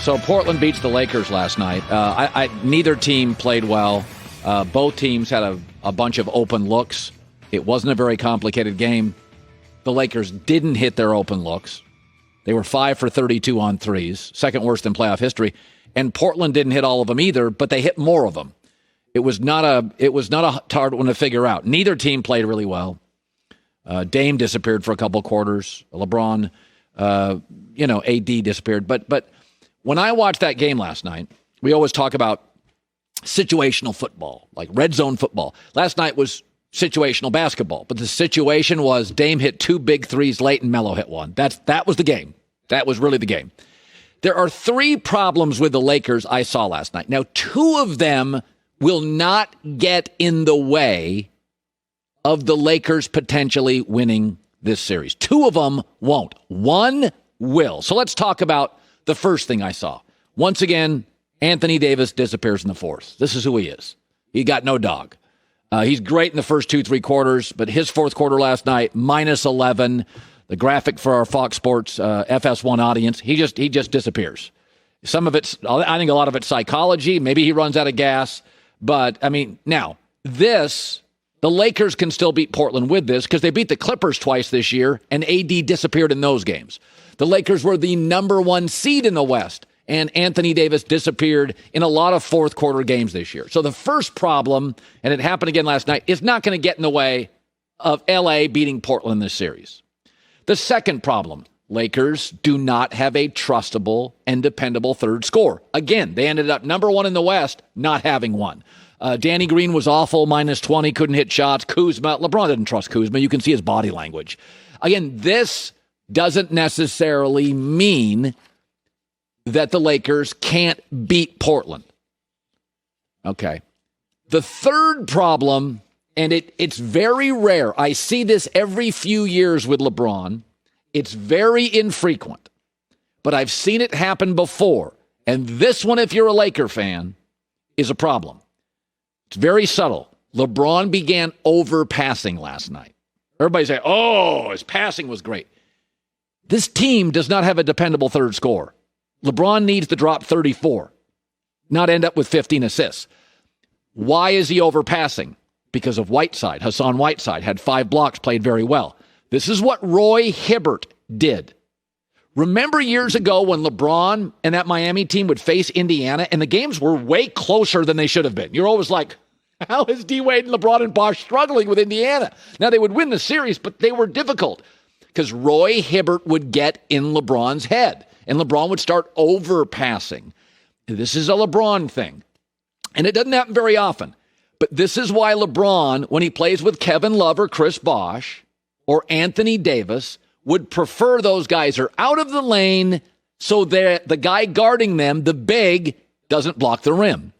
So Portland beats the Lakers last night. Neither team played well. Both teams had a bunch of open looks. It wasn't a very complicated game. The Lakers didn't hit their open looks. They were 5 for 32 on threes, second worst in playoff history. And Portland didn't hit all of them either, but they hit more of them. It was not a hard one to figure out. Neither team played really well. Dame disappeared for a couple quarters. LeBron, AD disappeared. But when I watched that game last night, we always talk about situational football, like red zone football. Last night was situational basketball, but the situation was Dame hit 2 big threes late and Melo hit one. That was the game. That was really the game. There are 3 problems with the Lakers I saw last night. Now, 2 of them will not get in the way of the Lakers potentially winning this series. 2 of them won't. 1 will. So let's talk about the first thing I saw. Once again, Anthony Davis disappears in the fourth. This is who he is. He got no dog. He's great in the first 2-3 quarters, but his fourth quarter last night, minus 11. The graphic for our Fox Sports FS1 audience, he just disappears. Some of it's, I think a lot of it's psychology. Maybe he runs out of gas. But, now, the Lakers can still beat Portland with this because they beat the Clippers twice this year, and AD disappeared in those games. The Lakers were the number 1 seed in the West, and Anthony Davis disappeared in a lot of fourth quarter games this year. So the first problem, and it happened again last night, is not going to get in the way of LA beating Portland in this series. The second problem, Lakers do not have a trustable and dependable third scorer. Again, they ended up number 1 in the West, not having one. Danny Green was awful, minus 20, couldn't hit shots. Kuzma, LeBron didn't trust Kuzma. You can see his body language. Again, this doesn't necessarily mean that the Lakers can't beat Portland. Okay. The third problem, and it's very rare. I see this every few years with LeBron. It's very infrequent, but I've seen it happen before. And this one, if you're a Laker fan, is a problem. It's very subtle. LeBron began overpassing last night. Everybody say, oh, his passing was great. This team does not have a dependable third scorer. LeBron needs to drop 34, not end up with 15 assists. Why is he overpassing? Because of Whiteside. Hassan Whiteside had 5 blocks, played very well. This is what Roy Hibbert did. Remember years ago when LeBron and that Miami team would face Indiana and the games were way closer than they should have been? You're always like, how is D-Wade and LeBron and Bosh struggling with Indiana? Now, they would win the series, but they were difficult because Roy Hibbert would get in LeBron's head and LeBron would start overpassing. This is a LeBron thing, and it doesn't happen very often. But this is why LeBron, when he plays with Kevin Love or Chris Bosh or Anthony Davis, would prefer those guys are out of the lane so that the guy guarding them, the big, doesn't block the rim.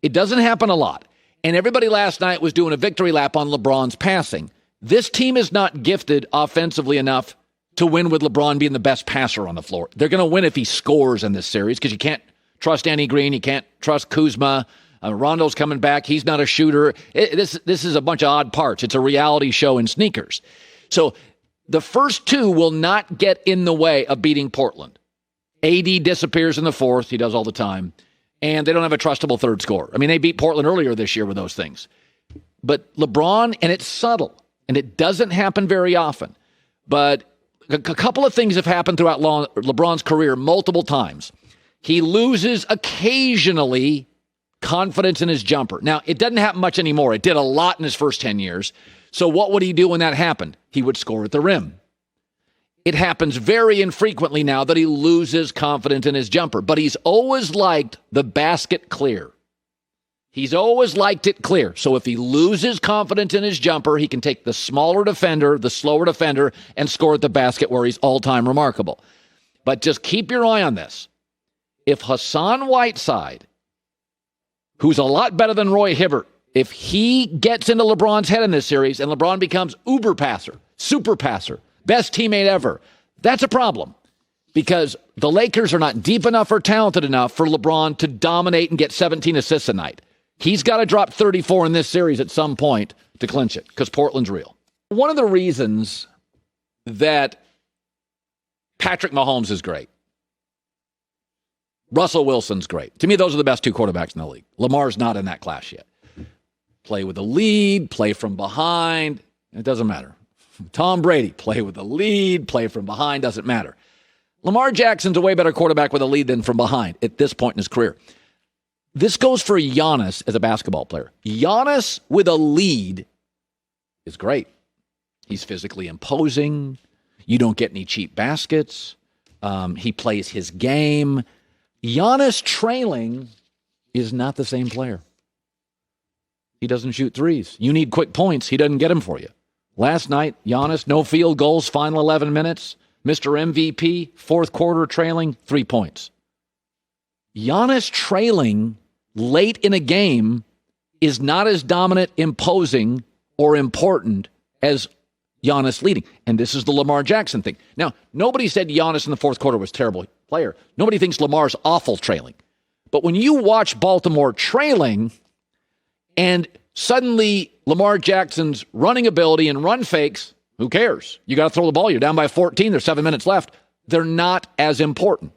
It doesn't happen a lot. And everybody last night was doing a victory lap on LeBron's passing. This team is not gifted offensively enough to win with LeBron being the best passer on the floor. They're going to win if he scores in this series because you can't trust Danny Green. You can't trust Kuzma. Rondo's coming back. He's not a shooter. This is a bunch of odd parts. It's a reality show in sneakers. So the first 2 will not get in the way of beating Portland. AD disappears in the fourth. He does all the time. And they don't have a trustable third scorer. They beat Portland earlier this year with those things. But LeBron, and it's subtle, and it doesn't happen very often. But a couple of things have happened throughout LeBron's career multiple times. He loses occasionally confidence in his jumper. Now, it doesn't happen much anymore. It did a lot in his first 10 years. So what would he do when that happened? He would score at the rim. It happens very infrequently now that he loses confidence in his jumper, but he's always liked the basket clear. He's always liked it clear. So if he loses confidence in his jumper, he can take the smaller defender, the slower defender, and score at the basket where he's all-time remarkable. But just keep your eye on this. If Hassan Whiteside, who's a lot better than Roy Hibbert, if he gets into LeBron's head in this series and LeBron becomes uber passer, super passer, best teammate ever, that's a problem because the Lakers are not deep enough or talented enough for LeBron to dominate and get 17 assists a night. He's got to drop 34 in this series at some point to clinch it because Portland's real. One of the reasons that Patrick Mahomes is great Russell Wilson's great. To me, those are the best two quarterbacks in the league. Lamar's not in that class yet. Play with the lead, play from behind. It doesn't matter. Tom Brady, play with the lead, play from behind, doesn't matter. Lamar Jackson's a way better quarterback with a lead than from behind at this point in his career. This goes for Giannis as a basketball player. Giannis with a lead is great. He's physically imposing. You don't get any cheap baskets. He plays his game. Giannis trailing is not the same player. He doesn't shoot threes. You need quick points. He doesn't get them for you. Last night, Giannis, no field goals, final 11 minutes. Mr. MVP, fourth quarter trailing, 3 points. Giannis trailing late in a game is not as dominant, imposing, or important as Giannis leading. And this is the Lamar Jackson thing. Now, nobody said Giannis in the fourth quarter was a terrible player. Nobody thinks Lamar's awful trailing. But when you watch Baltimore trailing and suddenly Lamar Jackson's running ability and run fakes, who cares? You got to throw the ball. You're down by 14. There's 7 minutes left. They're not as important.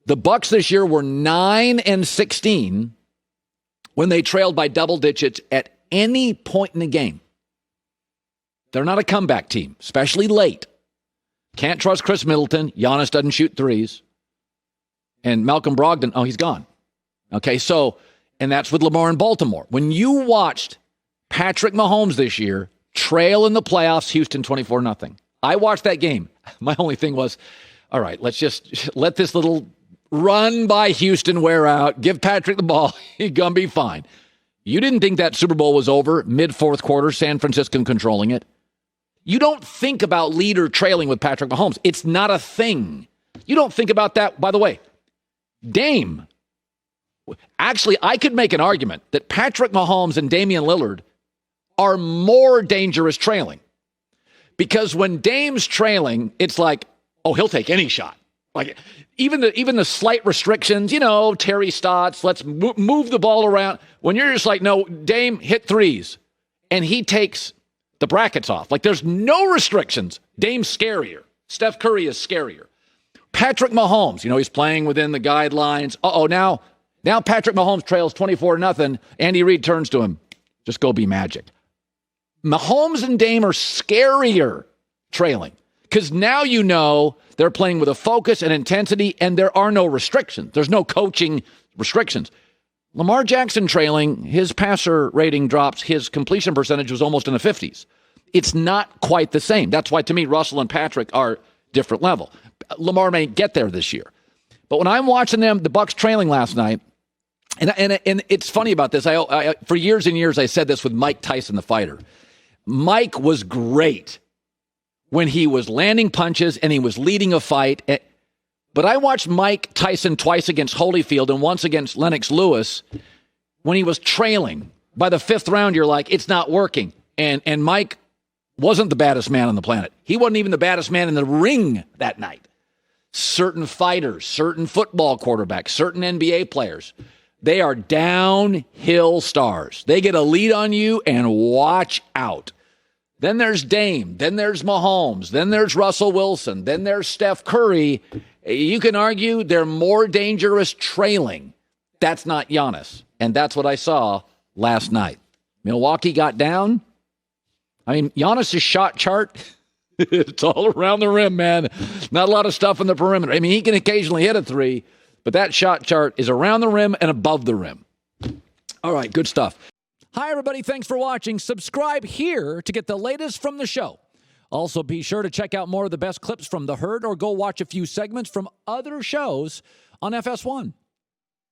The Bucks this year were 9-16 when they trailed by double digits at any point in the game. They're not a comeback team, especially late. Can't trust Chris Middleton. Giannis doesn't shoot threes. And Malcolm Brogdon, he's gone. Okay, so, and that's with Lamar in Baltimore. When you watched Patrick Mahomes this year trail in the playoffs, Houston 24-0. I watched that game. My only thing was, all right, let's just let this little run by Houston wear out. Give Patrick the ball. He's going to be fine. You didn't think that Super Bowl was over mid-fourth quarter, San Francisco controlling it. You don't think about lead or trailing with Patrick Mahomes. It's not a thing. You don't think about that. By the way, Dame. Actually, I could make an argument that Patrick Mahomes and Damian Lillard are more dangerous trailing. Because when Dame's trailing, it's like, he'll take any shot. Like even the slight restrictions, Terry Stotts, let's move the ball around. When you're just like, no, Dame hit threes, and he takes the brackets off. Like there's no restrictions. Dame's scarier. Steph Curry is scarier. Patrick Mahomes, he's playing within the guidelines. Now Patrick Mahomes trails 24-0. Andy Reid turns to him. Just go be Magic. Mahomes and Dame are scarier trailing because now they're playing with a focus and intensity, and there are no restrictions. There's no coaching restrictions. Lamar Jackson trailing, his passer rating drops. His completion percentage was almost in the 50s. It's not quite the same. That's why, to me, Russell and Patrick are different level. Lamar may get there this year. But when I'm watching the Bucks trailing last night, and it's funny about this. I for years and years, I said this with Mike Tyson, the fighter. Mike was great when he was landing punches and he was leading a fight. But I watched Mike Tyson twice against Holyfield and once against Lennox Lewis when he was trailing. By the fifth round, you're like, it's not working. And Mike wasn't the baddest man on the planet. He wasn't even the baddest man in the ring that night. Certain fighters, certain football quarterbacks, certain NBA players, they are downhill stars. They get a lead on you and watch out. Then there's Dame. Then there's Mahomes. Then there's Russell Wilson. Then there's Steph Curry. You can argue they're more dangerous trailing. That's not Giannis. And that's what I saw last night. Milwaukee got down. Giannis' shot chart, it's all around the rim, man. Not a lot of stuff in the perimeter. He can occasionally hit a three, but that shot chart is around the rim and above the rim. All right, good stuff. Hi, everybody. Thanks for watching. Subscribe here to get the latest from the show. Also, be sure to check out more of the best clips from The Herd or go watch a few segments from other shows on FS1.